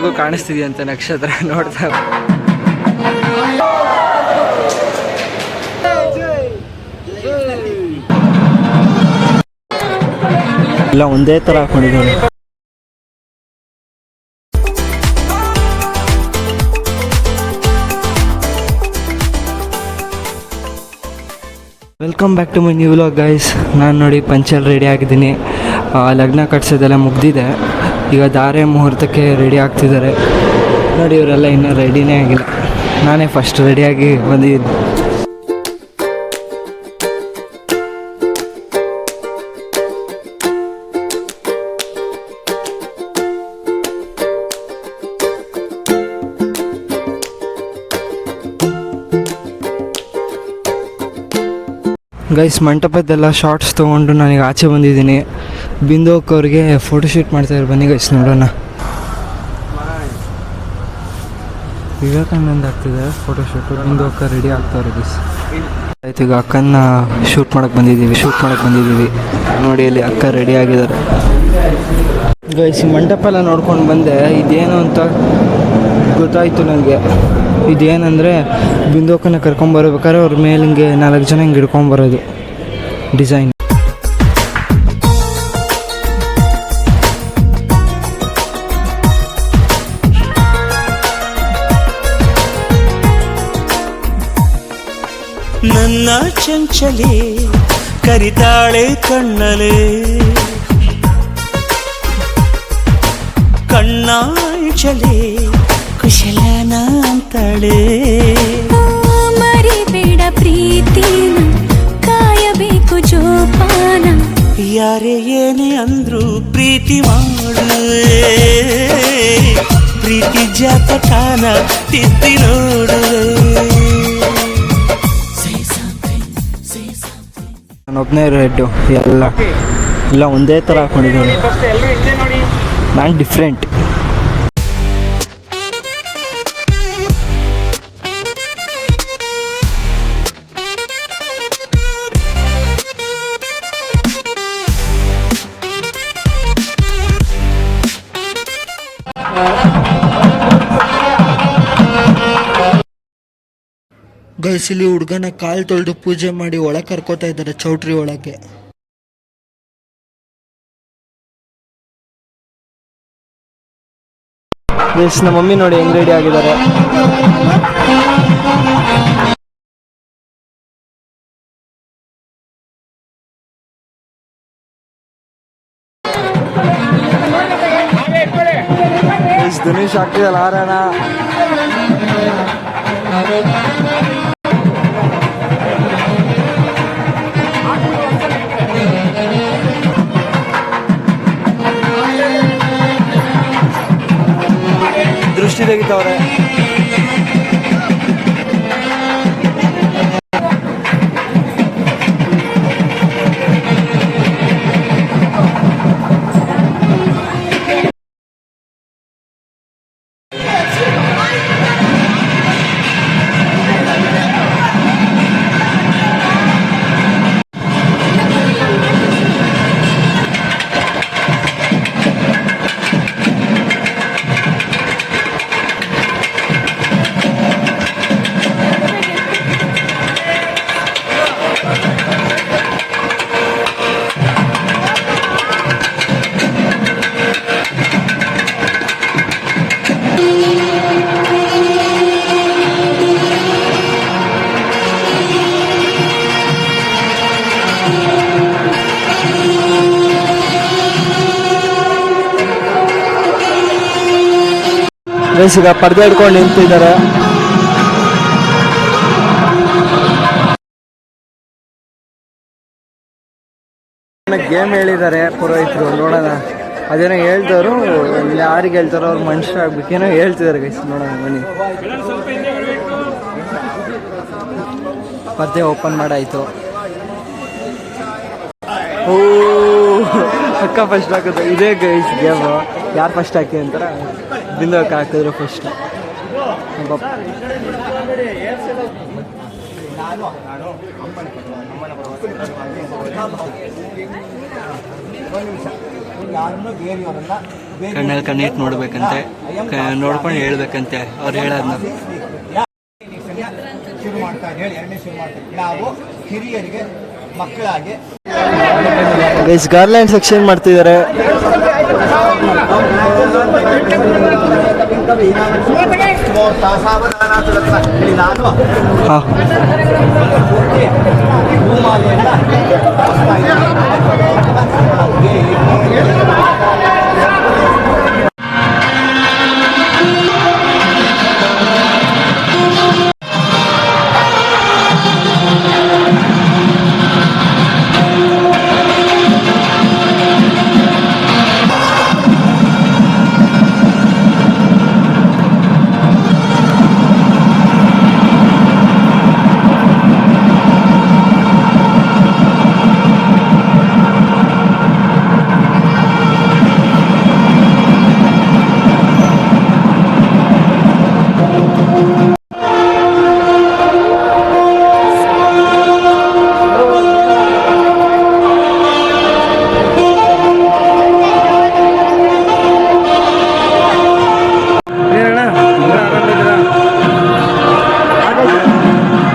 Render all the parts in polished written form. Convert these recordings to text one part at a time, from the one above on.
ಎಲ್ರಿಗೂ ಕಾಣಿಸ್ತಿದೆಯಂತೆ ನಕ್ಷತ್ರ ನೋಡ್ತಾ. ಎಲ್ಲ ಒಂದೇ ಥರ ಹಾಕೊಂಡಿದ್ದಾರೆ. Welcome back to my new vlog guys. ನಾನು ನೋಡಿ ಪಂಚಲ್ಲಿ ರೆಡಿ ಆಗಿದ್ದೀನಿ. ಲಗ್ನ ಕಟ್ಸೋದೆಲ್ಲ ಮುಗ್ದಿದೆ. ಈಗ ಧಾರೆ ಮುಹೂರ್ತಕ್ಕೆ ರೆಡಿ ಆಗ್ತಿದ್ದಾರೆ ನೋಡಿ. ಇವರೆಲ್ಲ ಇನ್ನೂ ರೆಡಿನೇ ಆಗಿಲ್ಲ. ನಾನೇ ಫಸ್ಟ್ ರೆಡಿಯಾಗಿ ಬಂದಿದ್ದೀನಿ. ಗೈಸ್, ಮಂಟಪದ್ದೆಲ್ಲ ಶಾರ್ಟ್ಸ್ ತೊಗೊಂಡು ನನಗೆ ಆಚೆ ಬಂದಿದ್ದೀನಿ. ಬಿಂದೋಕ್ಕವ್ರಿಗೆ ಫೋಟೋಶೂಟ್ ಮಾಡ್ತಾಯಿದ್ರು. ಬನ್ನಿ ಗೈಸ್ ನೋಡೋಣ. ವಿವೇಕಾನಂದ ಆಗ್ತಿದೆ ಫೋಟೋಶೂಟು. ಬಿಂದೋಕ್ಕ ರೆಡಿ ಆಗ್ತಾವ್ರೆ ಗೈಸ್. ಆಯ್ತು, ಈಗ ಅಕ್ಕನ್ನ ಶೂಟ್ ಮಾಡಕ್ಕೆ ಬಂದಿದ್ದೀವಿ ನೋಡಿ. ಅಲ್ಲಿ ಅಕ್ಕ ರೆಡಿ ಆಗಿದ್ದಾರೆ ಗೈಸ್. ಮಂಟಪ ಎಲ್ಲ ನೋಡ್ಕೊಂಡು ಬಂದೆ. ಇದೇನು ಅಂತ ಗೊತ್ತಾಯಿತು ನನಗೆ. ಇದೇನಂದರೆ ಬಿಂದೋಕ್ಕನ್ನ ಕರ್ಕೊಂಬರ್ಬೇಕಾದ್ರೆ ಅವ್ರ ಮೇಲೆ ಹಿಂಗೆ 4 ಜನ ಹಿಂಗೆ ಹಿಡ್ಕೊಂಬರೋದು ಡಿಸೈನ್. ನನ್ನ ಚಂಚಲೆ ಕರಿತಾಳೆ ಕಣ್ಣಲೆ, ಕಣ್ಣಾಂಚಲೆ ಕುಶಲನ ಅಂತಾಳೆ. ಮರಿಬೇಡ ಪ್ರೀತಿನ, ಕಾಯಬೇಕು ಜೋಪಾನ. ಯಾರೇ ಏನೇ ಅಂದ್ರು ಪ್ರೀತಿ ಮಾಡುವೆ, ಪ್ರೀತಿ ಜಾತಕಾನ ತಿದ್ದಿ ನೋಡುವೆ. ನಾನೊಬ್ಬನೇ ರೆಡ್ಡು. ಎಲ್ಲ ಒಂದೇ ಥರ ಹಾಕೊಂಡಿದ್ದೀನಿ. ನಾನು ಡಿಫ್ರೆಂಟ್. ಗೈಸಿಲಿ ಹುಡುಗನ ಕಾಲು ತೊಳೆದು ಪೂಜೆ ಮಾಡಿ ಒಳಗೆ ಕರ್ಕೋತಾ ಇದ್ದಾರೆ ಚೌಟ್ರಿ ಒಳಗೆ. ಗೈಸ್, ನಮ್ಮ ಮಮ್ಮಿ ನೋಡಿ ಹೆಂಗ್ ರೆಡಿ ಆಗಿದ್ದಾರೆ. ಧನುಷ್ ಆಗ್ತಿದಲ್ಲ ಹಾರಣ. ದೃಷ್ಟಿ ತೆಗಿತಾವ್ರೆ. ಈಗ ಪರ್ದೆ ಹಿಡ್ಕೊಂಡು ನಿಂತಿದ್ದಾರೆ. ಗೇಮ್ ಹೇಳಿದ್ದಾರೆ ಪುರೋಹಿತರು. ನೋಡೋಣ ಅದೇನೋ ಹೇಳ್ದವರು. ಯಾರಿಗೆ ಹೇಳ್ತಾರೋ ಅವ್ರು ಮನುಷ್ಯ ಆಗ್ಬೇಕೇನೋ ಹೇಳ್ತಿದ್ದಾರೆ ಗೈಸ್. ನೋಡೋಣ ಬನ್ನಿ. ಪರ್ದೆ ಓಪನ್ ಮಾಡಾಯ್ತು. ಓ, ಅಕ್ಕ ಫಸ್ಟ್ ಹಾಕಿದ್ರು. ಇದೇ ಗೈಸ್ ಗೇಮು. ಯಾರು ಫಸ್ಟ್ ಹಾಕಿ ಅಂತಾರ. ಬಿಂದೋಕ್ಕ ಹಾಕಿದ್ರು ಫಸ್ಟ್. ಯಾರನ್ನೂ ಬೇರೆಯವರನ್ನ ಕಣ್ಣಲ್ಲಿ ಕಣ್ಣಿಟ್ಟು ನೋಡ್ಬೇಕಂತೆ, ನೋಡ್ಕೊಂಡು ಹೇಳ್ಬೇಕಂತೆ ಅವ್ರು ಹೇಳೋದನ್ನ. ಶುರು ಮಾಡ್ತಾರೆ ಹೇಳಿ, ಎರಡನೇ ಶುರು ಮಾಡ್ತಾರೆ. ನಾವು ಹಿರಿಯರಿಗೆ ಮಕ್ಕಳಾಗಿ ಗೈಸ್ ಗಾರ್ಲ್ಯಾಂಡ್ಸ್ ಎಕ್ಸ್ಚೇಂಜ್ ಮಾಡ್ತಿದ್ದಾರೆ. ಹಾಂ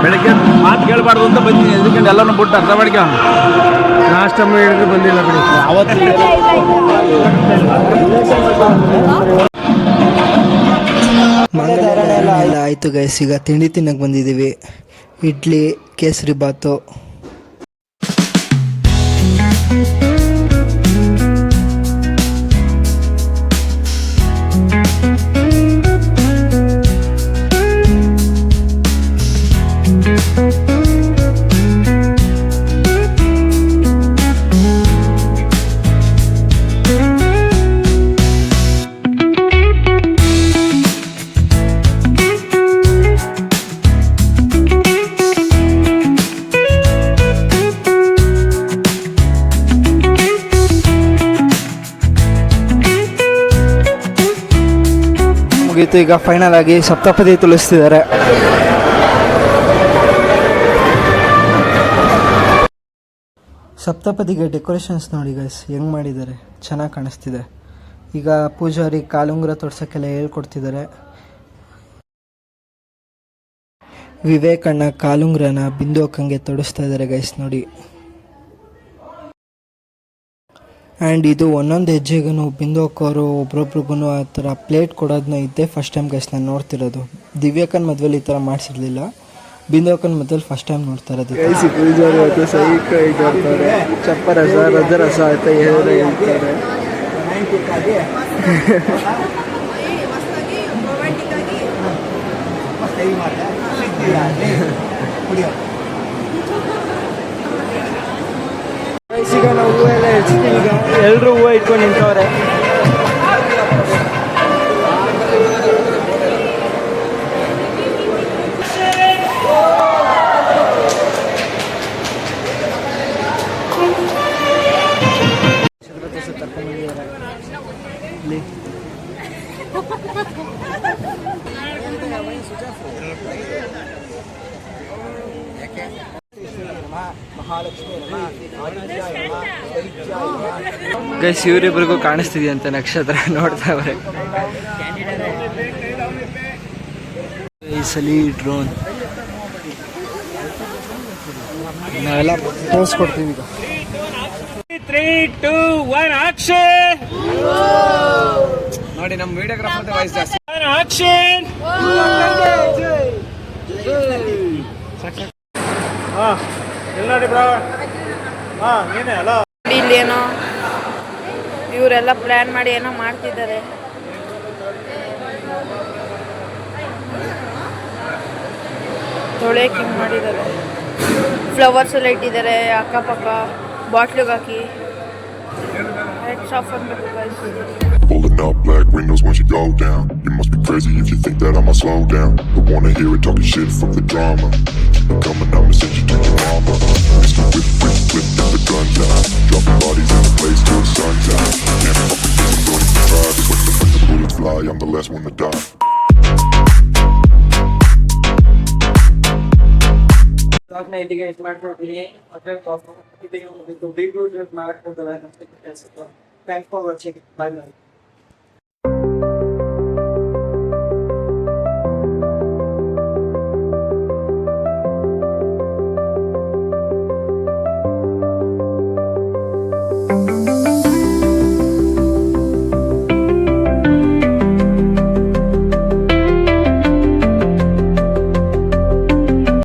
ಬೆಳಗ್ಗೆ ಮಾತು ಕೇಳಬಾರ್ದು ಅಂತ ಬಂದಿದ್ದೀನಿ. ಎದಕ್ಕೆ ಎಲ್ಲನೂ ಬಿಟ್ಟು ಅರ್ಥ ಮಾಡ್ಕೊ. ಲಾಸ್ಟ್ ಟೈಮ್ ಹೇಳಿದ್ರೆ ಬಂದಿಲ್ಲ ಬಿಡಿ. ಮಂಗಳಧಾರಣೆ ಎಲ್ಲ ಆಯಿತು ಗೈಸ್. ಈಗ ತಿಂಡಿ ತಿನ್ನಕ್ಕೆ ಬಂದಿದ್ದೀವಿ. ಇಡ್ಲಿ, ಕೇಸರಿ ಬಾತು. ಮುಗೀತು. ಈಗ ಫೈನಲ್ ಆಗಿ ಸಪ್ತಪದಿ ತುಳಿಸ್ತಿದ್ದಾರೆ. ಸಪ್ತಪದಿಗೆ ಡೆಕೋರೇಷನ್ಸ್ ನೋಡಿ ಗೈಸ್ ಹೆಂಗೆ ಮಾಡಿದ್ದಾರೆ, ಚೆನ್ನಾಗಿ ಕಾಣಿಸ್ತಿದೆ. ಈಗ ಪೂಜಾರಿ ಕಾಲುಂಗುರ ತೊಡ್ಸೋಕ್ಕೆಲ್ಲ ಹೇಳ್ಕೊಡ್ತಿದ್ದಾರೆ. ವಿವೇಕಣ್ಣ ಕಾಲುಂಗ್ರನ ಬಿಂದು ಅಕ್ಕಂಗೆ ತೊಡಿಸ್ತಾ ಇದ್ದಾರೆ ಗೈಸ್ ನೋಡಿ. ಆ್ಯಂಡ್ ಇದು ಒಂದೊಂದು ಹೆಜ್ಜೆಗೂ ಬಿಂದು ಅಕ್ಕವರು ಒಬ್ರೊಬ್ರಿಗೂ ಆ ಥರ ಪ್ಲೇಟ್ ಕೊಡೋದನ್ನ ಇದ್ದೆ ಫಸ್ಟ್ ಟೈಮ್ ಗೈಸ್ ನಾನು ನೋಡ್ತಿರೋದು. ದಿವ್ಯಾಕನ್ ಮದುವೆಲಿ ಈ ಥರ ಮಾಡಿಸಿರ್ಲಿಲ್ಲ. ಬಿಂದು ಅಕ್ಕನ ಮದುವೆಲಿ ಫಸ್ಟ್ ಟೈಮ್ ನೋಡ್ತಾ ಇರೋದು. ಚಪ್ಪ ರಸ ರಜ ರಸ ಅಂತ ಹೇಳ್ತಾರೆ. ಈಗ ನಾವು ಹೂವು ಎಲ್ಲ ಹೆಚ್ಚಿದ್ದೀವಿ. ಈಗ ಎಲ್ಲರೂ ಹೂವು ಇಟ್ಕೊಂಡು ನಿಂತವ್ರೆ. ಗೈಸ್ ಇವರಿಬ್ರಿಗೂ ಕಾಣಿಸ್ತಿದೆಯಂತೆ ನಕ್ಷತ್ರ, ನೋಡ್ತಾವ್ರೆ. ಈ ಸಲ ಡ್ರೋನ್ ನಾವೆಲ್ಲ ತೋರಿಸ್ಕೊಡ್ತೀವಿ ಈಗ. 3, 2, 1 ಆಕ್ಷನ್. ನೋಡಿ ನಮ್ಮ ವಿಡಿಯೋಗ್ರಾಫರ್ ವಾಯ್ಸ್ ಜಾಸ್ತಿ. ಆಕ್ಷನ್. ಎಲ್ಲ ಬ್ರೋ. ನೀನೇ ಅಲ್ಲ. ಇಲ್ಲೇನೋ ಇವರೆಲ್ಲ ಪ್ಲ್ಯಾನ್ ಮಾಡಿ ಏನೋ ಮಾಡ್ತಿದ್ದಾರೆ. ತೊಳೆಯಕ್ಕೆ ಹಿಂಗೆ ಮಾಡಿದ್ದಾರೆ. ಫ್ಲವರ್ಸ್ ಎಲ್ಲ ಇಟ್ಟಿದ್ದಾರೆ ಅಕ್ಕಪಕ್ಕ ಬಾಟ್ಲಿಗೆ ಹಾಕಿ. ಹೆಡ್ಸ್ ಆಫ್ ಅನ್ಬೇಕು guys. Pulling up black windows once you go down. You must be crazy if you think that I'ma slow down. Don't wanna hear it talking shit from the drama. Keep it coming, I'ma send you to your mama. Mr. Whip, whip, whip, get the guns out. Dropping bodies in the place till the sun's out. Can't fuck with this, I'm going to try. Just when the bullets fly, I'm the last one to die. ಇಲ್ಲಿಗೆ ಇದು ಮಾಡ್ಕೊಡ್ತೀನಿ. ಮತ್ತೆ beetroot ಮಾಡ್ಕೊಡ್ತಾರೆ. Thanks for watching. Bye bye.